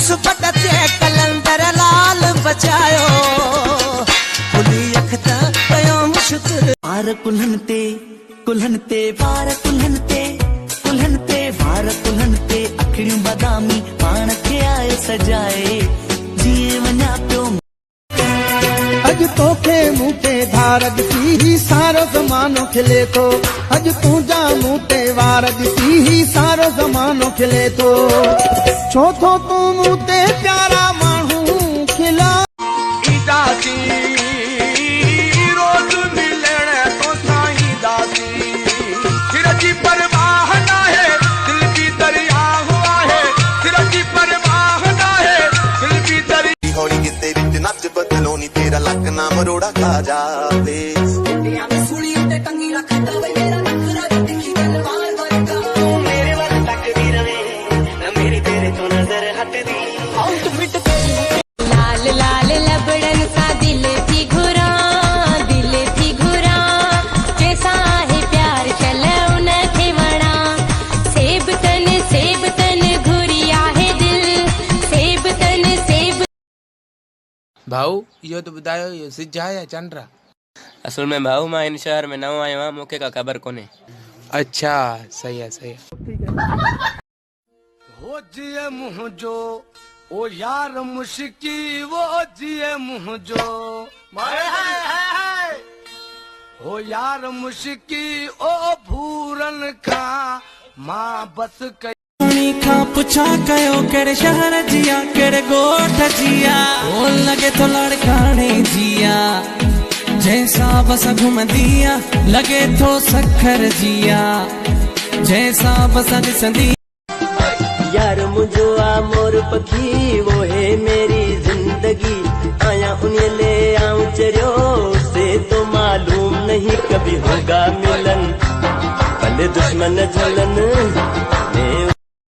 विस्पत ते कलंदर लाल बचायो खुली अख त कयो शुक्र वार कुल्हनि ते वार कुल्हनि ते वार कुल्हनि ते अखियूं बदामी पाण खे आए सजाए जीअं वञा पियो अज तोखे मूं ते धार ॾिसी ही सारो ज़मानो खिले थो अज तुंहिंजा मूं ते वार ॾिसी ही सारो ज़मानो खिले थो छो थो तूं मूं ते प्यारा माण्हू खिला रोज़ मिलण तो साईं दासी सिर जी परवाह नाहे दिल की दरिया हुआ है सिर जी परवाह नाहे दिल की दरिया हौली किते विच नच बदलोनी तेरा लक ना मरोड़ा खा जावे इंडिया में सुनी ते टंगी रखता वे मेरा नखरा दिखी तलवार वर्गा तू मेरे वाल तकदी रहे ना मेरी तेरे तो नजर हटदी आउटफिट लाल लाल लबड़न सा दिल थी घुरा कैसा है प्यार चले उन थे वणा सेब तन घुरिया है दिल सेब तन भाऊ यो तो ॿुधायो यो सिज आहे या चंड? असल में भाऊ मां इन शहर में नओं आयो आहियां मूंखे का ख़बर कोन्हे। अच्छा सही है हो जिए मुँह जो ओ यार मुश्की वो जिए मुँह जो हो यार मुश्की ओ भूरन का मां बस कई खां पुछा कयो केड़े शहर जिया केड़े गोठ जिया ओ लगे तो लड़काने जिया जैसा बस घुमदिया लगे तो सखर जिया जैसा बस ॾिसंदी यार मुझो आ मोर पखी वो है मेरी जिंदगी आया उन्हें ले आऊं चरियो से तो मालूम नहीं कभी होगा मिलन भले दुश्मन जलन